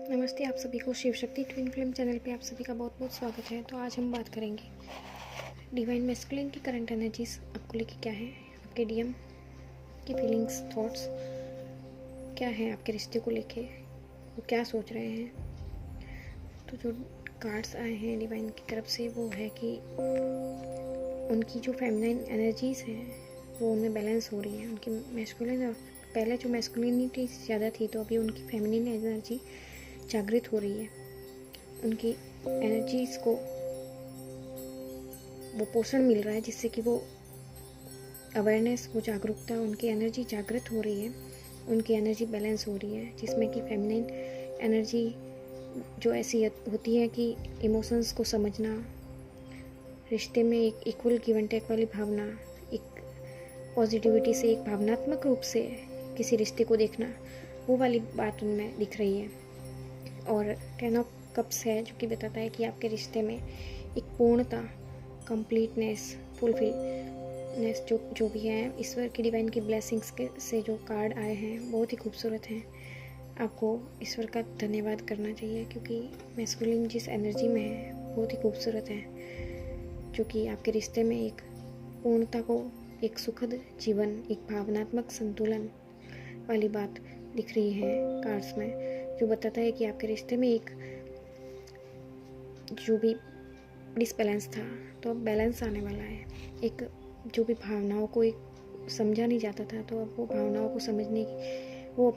नमस्ते, आप सभी को Shiv Shakti twin flame channel पे आप सभी का बहुत बहुत स्वागत है। तो आज हम बात करेंगे डिवाइन मैस्कुलिन की करंट एनर्जीज आपको लेके क्या है, आपके डीएम की फीलिंग्स, थॉट्स क्या है, आपके रिश्ते को लेके वो क्या सोच रहे हैं। तो जो कार्ड्स आए हैं डिवाइन की तरफ से वो है कि उनकी जो फेमिनाइन एनर्जीज हैं वो उनमें बैलेंस हो रही है। उनकी मैस्कुलिन और पहले जो मैस्कुलिनिटी ज़्यादा थी तो अभी उनकी फेमिनिन एनर्जी जागृत हो रही है। उनकी एनर्जीज को वो पोषण मिल रहा है जिससे कि वो अवेयरनेस, वो जागरूकता, उनकी एनर्जी जागृत हो रही है, उनकी एनर्जी बैलेंस हो रही है, जिसमें कि फेमिनिन एनर्जी जो ऐसी होती है कि इमोशंस को समझना, रिश्ते में एक इक्वल गिव एंड टेक वाली भावना, एक पॉजिटिविटी से, एक भावनात्मक रूप से किसी रिश्ते को देखना, वो वाली बात उनमें दिख रही है। और 10 ऑफ कप्स है जो कि बताता है कि आपके रिश्ते में एक पूर्णता, कंप्लीटनेस, फुलफिलनेस जो भी है, ईश्वर की डिवाइन की ब्लेसिंग्स के से जो कार्ड आए हैं बहुत ही खूबसूरत हैं। आपको ईश्वर का धन्यवाद करना चाहिए क्योंकि मैस्कुलिन जिस एनर्जी में है बहुत ही खूबसूरत है, जो कि आपके रिश्ते में एक पूर्णता को, एक सुखद जीवन, एक भावनात्मक संतुलन वाली बात दिख रही है कार्ड्स में, जो बताता है कि आपके रिश्ते में एक जो भी डिसबैलेंस था तो अब बैलेंस आने वाला है। एक जो भी भावनाओं को एक समझा नहीं जाता था तो अब वो भावनाओं को समझने की, वो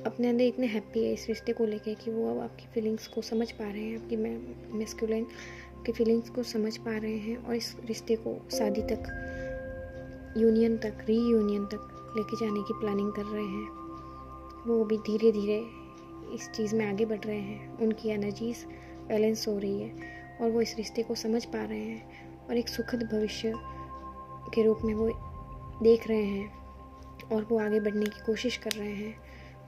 अपने अंदर इतने हैप्पी है इस रिश्ते को लेके कि वो अब आपकी फीलिंग्स को समझ पा रहे हैं, आपकी मैस्कुलिन की फीलिंग्स को समझ पा रहे हैं और इस रिश्ते को शादी तक, यूनियन तक, रीयूनियन तक लेके जाने की प्लानिंग कर रहे हैं। वो भी धीरे धीरे इस चीज़ में आगे बढ़ रहे हैं। उनकी एनर्जीज बैलेंस हो रही है और वो इस रिश्ते को समझ पा रहे हैं और एक सुखद भविष्य के रूप में वो देख रहे हैं और वो आगे बढ़ने की कोशिश कर रहे हैं।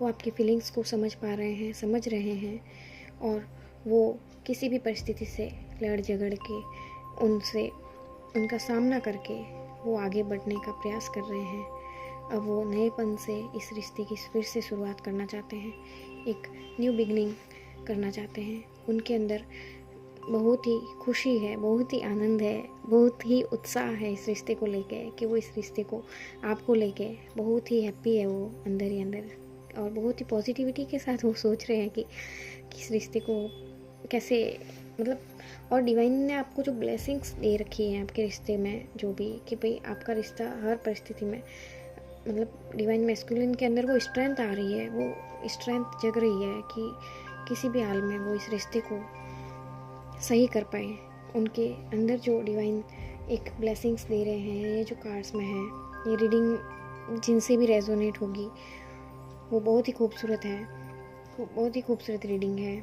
वो आपकी फीलिंग्स को समझ पा रहे हैं, समझ रहे हैं और वो किसी भी परिस्थिति से लड़ झगड़ के उनसे, उनका सामना करके वो आगे बढ़ने का प्रयास कर रहे हैं। अब वो नएपन से इस रिश्ते की फिर से शुरुआत करना चाहते हैं, एक न्यू बिगनिंग करना चाहते हैं। उनके अंदर बहुत ही खुशी है, बहुत ही आनंद है, बहुत ही उत्साह है इस रिश्ते को लेके कि वो इस रिश्ते को, आपको लेके बहुत ही हैप्पी है वो अंदर ही अंदर, और बहुत ही पॉजिटिविटी के साथ वो सोच रहे हैं कि इस रिश्ते को कैसे, मतलब, और डिवाइन ने आपको जो ब्लेसिंग्स दे रखी हैं आपके रिश्ते में, जो भी कि भाई आपका रिश्ता हर परिस्थिति में, मतलब डिवाइन मैस्कुलिन के अंदर वो स्ट्रेंथ आ रही है, वो स्ट्रेंथ जग रही है कि किसी भी हाल में वो इस रिश्ते को सही कर पाए। उनके अंदर जो डिवाइन एक ब्लेसिंग्स दे रहे हैं, ये जो कार्ड्स में है, ये रीडिंग जिनसे भी रेजोनेट होगी वो बहुत ही खूबसूरत है, वो बहुत ही खूबसूरत रीडिंग है।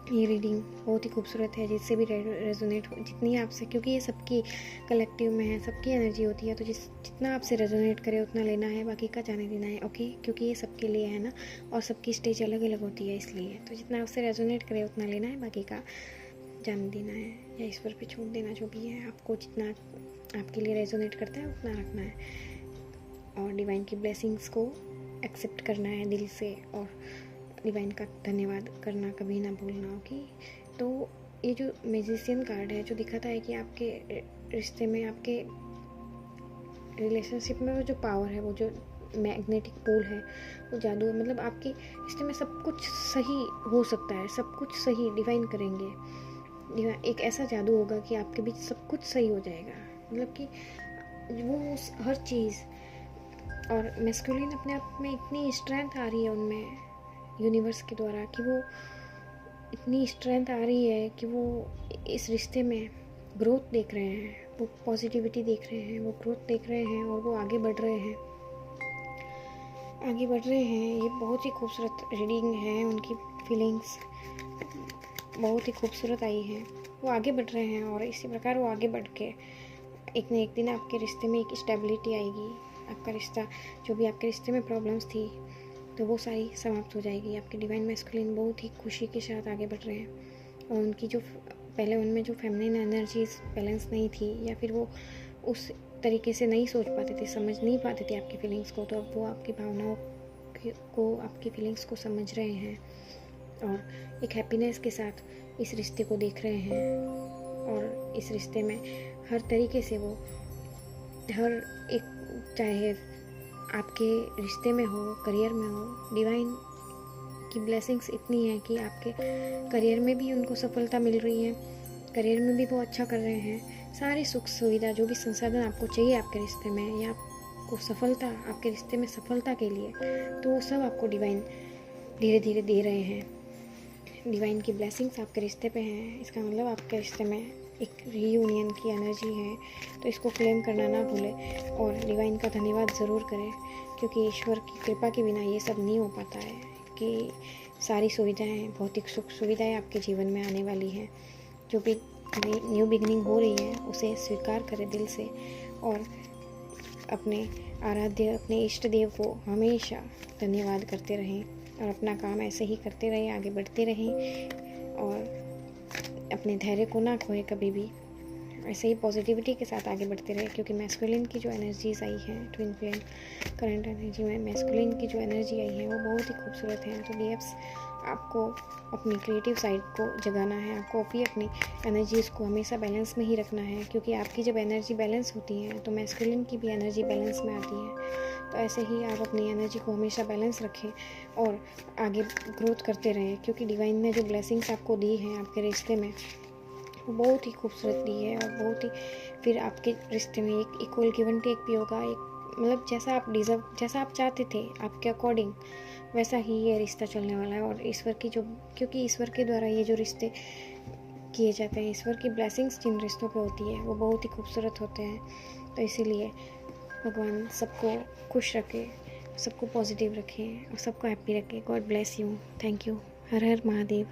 ये रीडिंग बहुत ही खूबसूरत है, जिससे भी रेजोनेट हो, जितनी आपसे, क्योंकि ये सबकी कलेक्टिव में है, सबकी एनर्जी होती है, तो जितना आपसे रेजोनेट करे उतना लेना है, बाकी का जाने देना है। ओके, क्योंकि ये सबके लिए है ना, और सबकी स्टेज अलग अलग होती है, इसलिए तो जितना आपसे रेजोनेट करे उतना लेना है, बाकी का जाने देना है या ईश्वर पे छोड़ देना। जो भी है, आपको जितना आपके लिए रेजोनेट करता है उतना रखना है और डिवाइन की ब्लेसिंग्स को एक्सेप्ट करना है दिल से और डिवाइन का धन्यवाद करना कभी ना भूलना। ओके, तो ये जो मैजिशियन कार्ड है जो दिखाता है कि आपके रिश्ते में, आपके रिलेशनशिप में वो जो पावर है, वो जो मैग्नेटिक पोल है, वो जादू है, मतलब आपके रिश्ते में सब कुछ सही हो सकता है, सब कुछ सही डिवाइन करेंगे। एक ऐसा जादू होगा कि आपके बीच सब कुछ सही हो जाएगा, मतलब कि वो हर चीज़, और मैस्कुलिन अपने आप में इतनी स्ट्रेंथ आ रही है उनमें यूनिवर्स के द्वारा कि वो इतनी स्ट्रेंथ आ रही है कि वो इस रिश्ते में ग्रोथ देख रहे हैं, वो पॉजिटिविटी देख रहे हैं, वो ग्रोथ देख रहे हैं और वो आगे बढ़ रहे हैं, आगे बढ़ रहे हैं। ये बहुत ही खूबसूरत रीडिंग है, उनकी फीलिंग्स बहुत ही खूबसूरत आई है, वो आगे बढ़ रहे हैं और इसी प्रकार वो आगे बढ़ के एक न एक दिन आपके रिश्ते में एक स्टेबिलिटी आएगी। आपका रिश्ता, जो भी आपके रिश्ते में प्रॉब्लम्स थी तो वो सारी समाप्त हो जाएगी। आपके डिवाइन मैस्कुलिन बहुत ही खुशी के साथ आगे बढ़ रहे हैं और उनकी जो पहले उनमें जो फेमिनिन एनर्जीज बैलेंस नहीं थी या फिर वो उस तरीके से नहीं सोच पाते थे, समझ नहीं पाते थे आपकी फीलिंग्स को, तो अब वो आपकी भावनाओं को, आपकी फीलिंग्स को समझ रहे हैं और एक हैप्पीनेस के साथ इस रिश्ते को देख रहे हैं। और इस रिश्ते में हर तरीके से वो हर एक, चाहे आपके रिश्ते में हो, करियर में हो, डिवाइन की ब्लेसिंग्स इतनी है कि आपके करियर में भी उनको सफलता मिल रही है, करियर में भी वो अच्छा कर रहे हैं। सारी सुख सुविधा, जो भी संसाधन आपको चाहिए आपके रिश्ते में या आपको सफलता, आपके रिश्ते में सफलता के लिए, तो वो सब आपको डिवाइन धीरे धीरे दे रहे हैं। डिवाइन की ब्लेसिंग्स आपके रिश्ते पे हैं, इसका मतलब आपके रिश्ते में एक रीयूनियन की एनर्जी है। तो इसको क्लेम करना ना भूलें और डिवाइन का धन्यवाद ज़रूर करें, क्योंकि ईश्वर की कृपा के बिना ये सब नहीं हो पाता है कि सारी सुविधाएं, भौतिक सुख सुविधाएं आपके जीवन में आने वाली हैं। जो भी न्यू बिगनिंग हो रही है उसे स्वीकार करें दिल से और अपने आराध्य, अपने इष्ट देव को हमेशा धन्यवाद करते रहें और अपना काम ऐसे ही करते रहें, आगे बढ़ते रहें और अपने धैर्य को ना खोएं कभी भी। ऐसे ही पॉजिटिविटी के साथ आगे बढ़ते रहे, क्योंकि मैस्कुलिन की जो एनर्जीज आई हैं, ट्विन फ्लेम करंट एनर्जी में मैस्कुलिन की जो एनर्जी आई है वो बहुत ही खूबसूरत है। तो डीएफ्स, आपको अपनी क्रिएटिव साइड को जगाना है, आपको भी अपनी एनर्जीज़ को हमेशा बैलेंस में ही रखना है, क्योंकि आपकी जब एनर्जी बैलेंस होती है तो मैस्कुलिन की भी एनर्जी बैलेंस में आती है। तो ऐसे ही आप अपनी एनर्जी को हमेशा बैलेंस रखें और आगे ग्रोथ करते रहें, क्योंकि डिवाइन ने जो ब्लेसिंग्स आपको दी हैं आपके रिश्ते में वो बहुत ही खूबसूरत दी है और बहुत ही फिर आपके रिश्ते में एक इक्वल गिव एंड टेक भी होगा। एक मतलब जैसा आप डिज़र्व, जैसा आप चाहते थे आपके अकॉर्डिंग, वैसा ही ये रिश्ता चलने वाला है। और ईश्वर की जो, क्योंकि ईश्वर के द्वारा ये जो रिश्ते किए जाते हैं, ईश्वर की ब्लेसिंग्स जिन रिश्तों पे होती है वो बहुत ही खूबसूरत होते हैं। तो इसीलिए भगवान सबको खुश रखे, सबको पॉजिटिव रखें और सबको हैप्पी रखें। God bless you. Thank you. Her her Mahadev.